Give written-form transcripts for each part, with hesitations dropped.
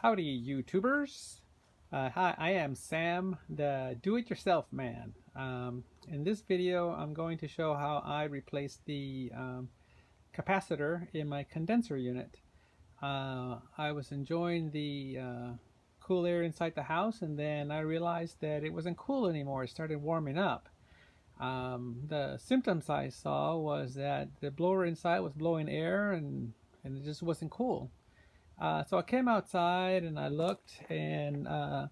Howdy, YouTubers. Hi, I am Sam, the do-it-yourself man. In this video, I'm going to show how I replaced the capacitor in my condenser unit. I was enjoying the cool air inside the house, and then I realized that it wasn't cool anymore. It started warming up. The symptoms I saw was that the blower inside was blowing air, and it just wasn't cool. So I came outside and I looked, and I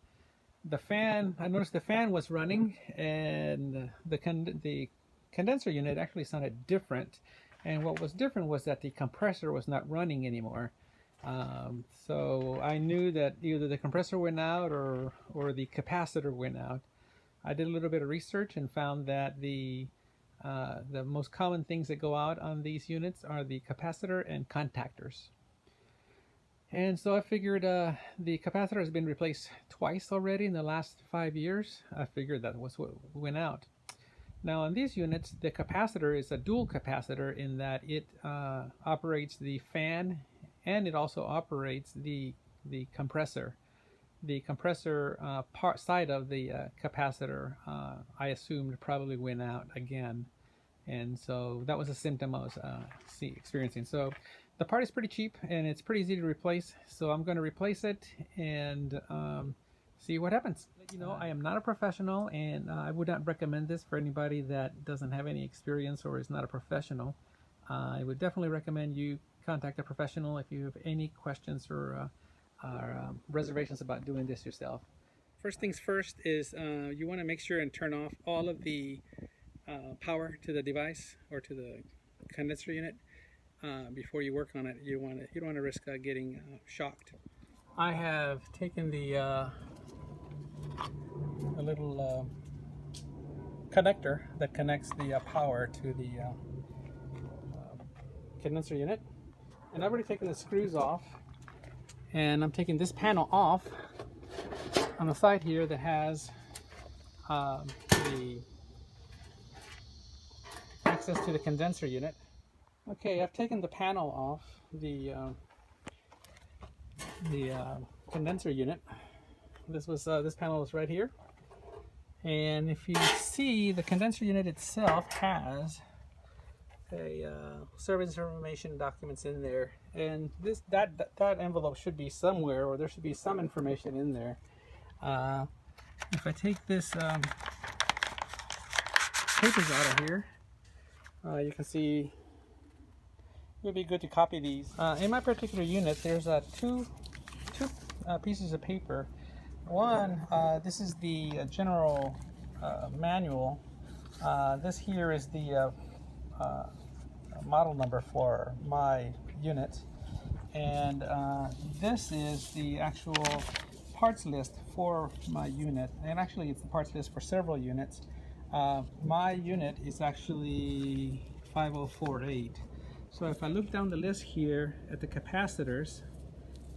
noticed the fan was running, and the condenser unit actually sounded different. And what was different was that the compressor was not running anymore. So I knew that either the compressor went out or the capacitor went out. I did a little bit of research and found that the most common things that go out on these units are the capacitor and contactors. And so I figured the capacitor has been replaced twice already in the last 5 years. I figured that was what went out. Now on these units, the capacitor is a dual capacitor in that it operates the fan and it also operates the compressor. The compressor side of the capacitor, I assumed, probably went out again. And so that was a symptom I was experiencing. So the part is pretty cheap and it's pretty easy to replace. So I'm going to replace it and see what happens. You know, I am not a professional, and I would not recommend this for anybody that doesn't have any experience or is not a professional. I would definitely recommend you contact a professional if you have any questions or reservations about doing this yourself. First things first is you want to make sure and turn off all of the power to the device or to the condenser unit before you work on it. You don't want to risk getting shocked. I have taken the little connector that connects the power to the condenser unit, and I've already taken the screws off, and I'm taking this panel off on the side here that has the access to the condenser unit. Okay, I've taken the panel off the condenser unit. This panel is right here, and if you see, the condenser unit itself has a service information documents in there, and that envelope should be somewhere, or there should be some information in there. If I take this papers out of here, you can see it would be good to copy these. In my particular unit, there's two pieces of paper. One, this is the general manual. This here is the model number for my unit, and this is the actual parts list for my unit, and actually it's the parts list for several units. My unit is actually 5048. So if I look down the list here at the capacitors,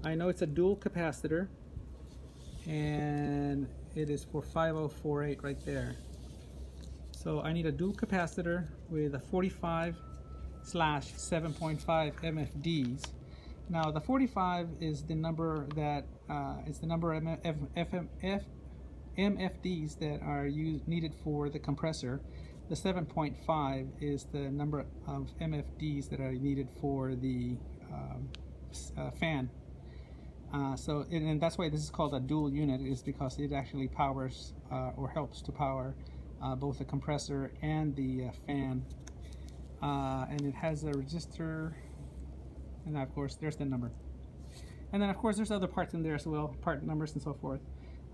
I know it's a dual capacitor, and it is for 5048 right there. So I need a dual capacitor with a 45/7.5 MFDs. Now the 45 is the number that is the number of MFDs that are needed for the compressor. The 7.5 is the number of MFDs that are needed for the fan. And that's why this is called a dual unit, is because it actually powers or helps to power both the compressor and the fan. And it has a resistor, and of course there's the number. And then of course there's other parts in there as well, part numbers and so forth.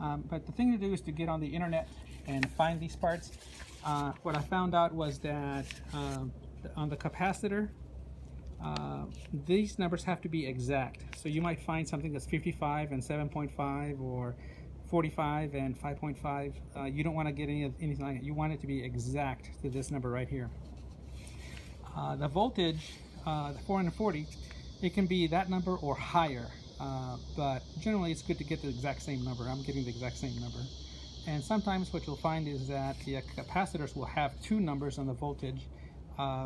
But the thing to do is to get on the internet and find these parts. What I found out was that on the capacitor, these numbers have to be exact. So you might find something that's 55 and 7.5 or 45 and 5.5. You don't want to get anything like that. You want it to be exact to this number right here. The voltage, the 440, it can be that number or higher, but generally it's good to get the exact same number. I'm getting the exact same number. And sometimes what you'll find is that the capacitors will have two numbers on the voltage,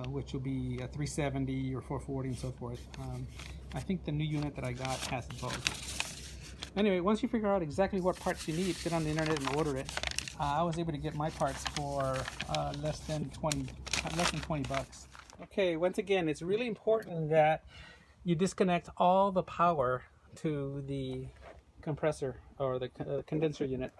which will be 370 or 440 and so forth. I think the new unit that I got has both. Anyway, once you figure out exactly what parts you need, get on the internet and order it. I was able to get my parts for less than 20 bucks. Okay, once again, it's really important that you disconnect all the power to the compressor or the condenser unit.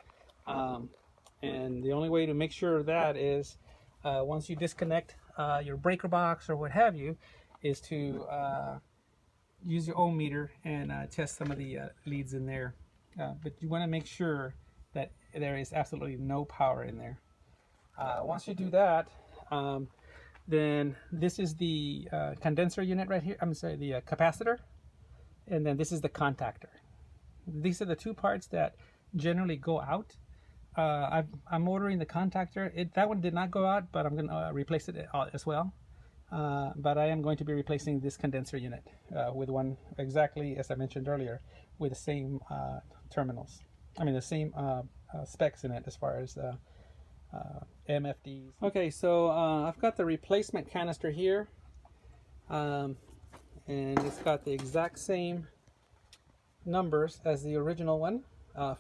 And the only way to make sure of that is once you disconnect your breaker box or what have you, is to use your ohm meter and test some of the leads in there. But you want to make sure that there is absolutely no power in there. Once you do that, then this is the condenser unit right here. I'm sorry, the capacitor, and then this is the contactor. These are the two parts that generally go out. I'm ordering the contactor. That one did not go out, but I'm going to replace it as well. But I am going to be replacing this condenser unit with one exactly as I mentioned earlier, with the same terminals. I mean the same specs in it as far as MFDs. Okay, so I've got the replacement canister here, and it's got the exact same numbers as the original one,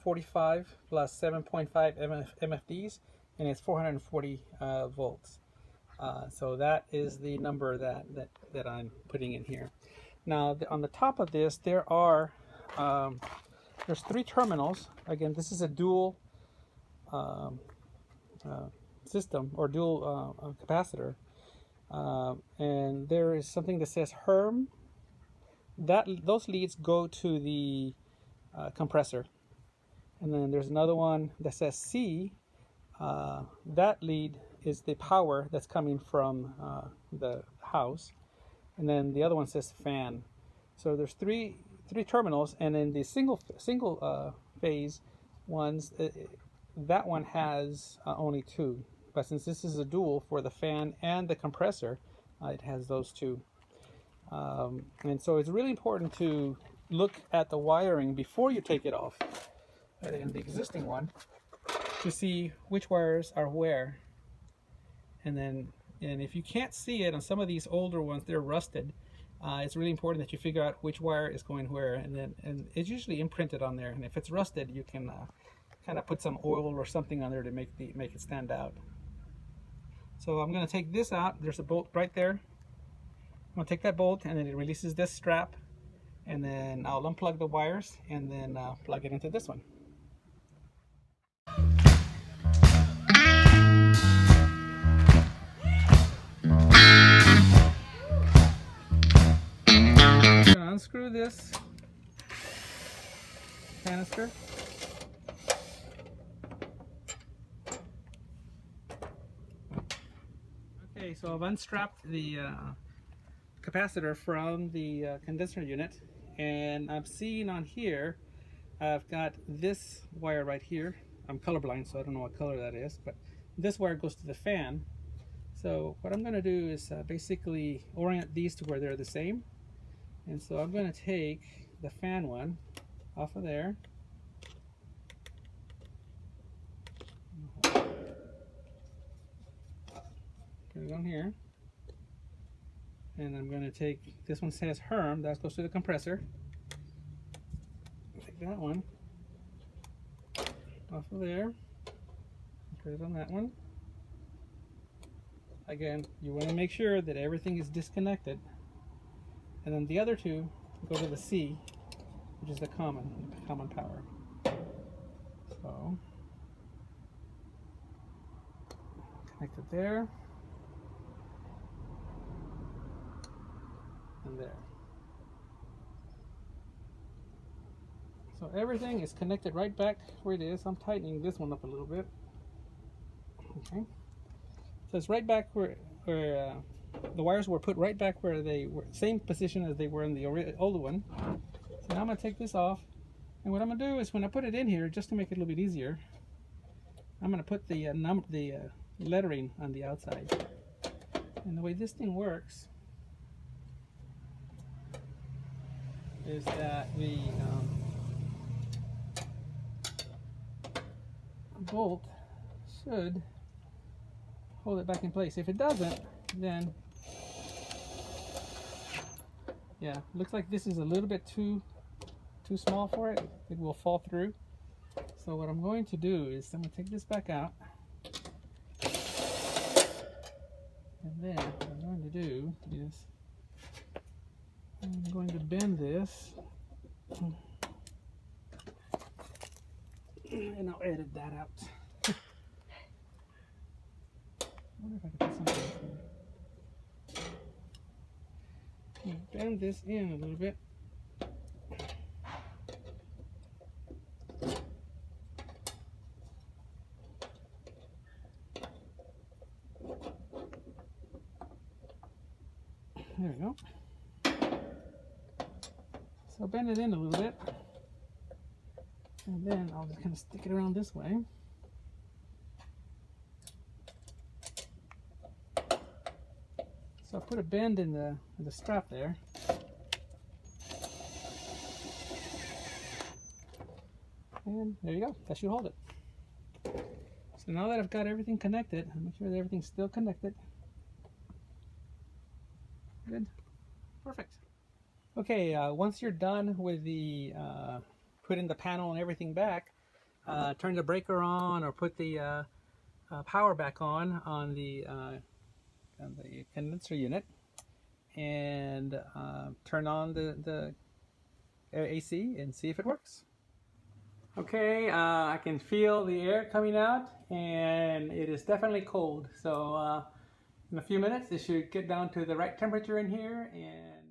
45 plus 7.5 MFDs, and it's 440 volts. So that is the number that I'm putting in here. Now on the top of this there are there's 3 terminals. Again, this is a dual system or dual capacitor, and there is something that says Herm. Those leads go to the compressor, and then there's another one that says C. That lead is the power that's coming from the house, and then the other one says fan. So there's three terminals, and in the single phase ones, that one has only 2. But since this is a dual for the fan and the compressor, it has those 2. And so it's really important to look at the wiring before you take it off in the existing one to see which wires are where. And if you can't see it on some of these older ones, they're rusted. It's really important that you figure out which wire is going where, and it's usually imprinted on there. And if it's rusted, you can kind of put some oil or something on there to make it stand out. So I'm going to take this out. There's a bolt right there. I'm going to take that bolt, and then it releases this strap, and then I'll unplug the wires and then plug it into this one. I'm going to unscrew this canister. Okay, so I've unstrapped the capacitor from the condenser unit, and I'm seeing on here I've got this wire right here. I'm colorblind, so I don't know what color that is, but this wire goes to the fan. So what I'm going to do is basically orient these to where they're the same. And so I'm going to take the fan one off of there. Put it on here. And I'm going to take, this one says Herm, that goes to the compressor. Take that one off of there. Put it on that one. Again, you want to make sure that everything is disconnected. And then the other 2 go to the C, which is the common power. So connect it there and there. So everything is connected right back where it is. I'm tightening this one up a little bit. Okay. So it's right back where the wires were put right back where they were, same position as they were in the older one. So now I'm going to take this off, and what I'm going to do is when I put it in here, just to make it a little bit easier, I'm going to put the lettering on the outside. And the way this thing works is that the bolt should hold it back in place. If it doesn't, then yeah, looks like this is a little bit too too small for it, it will fall through. So what I'm going to do is I'm going to take this back out. And then what I'm going to do is I'm going to bend this. And I'll edit that out. I wonder if I can put something in. Bend this in a little bit. There we go. So bend it in a little bit. And then I'll just kind of stick it around this way. So I put a bend in the strap there. And there you go, that should hold it. So now that I've got everything connected, I'll make sure that everything's still connected. Good, perfect. Okay, once you're done with the putting the panel and everything back, turn the breaker on or put the power back on the condenser unit, and turn on the AC and see if it works. Okay, I can feel the air coming out, and it is definitely cold. So in a few minutes it should get down to the right temperature in here. And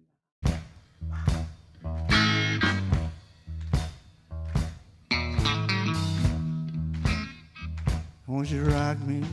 won't you rock me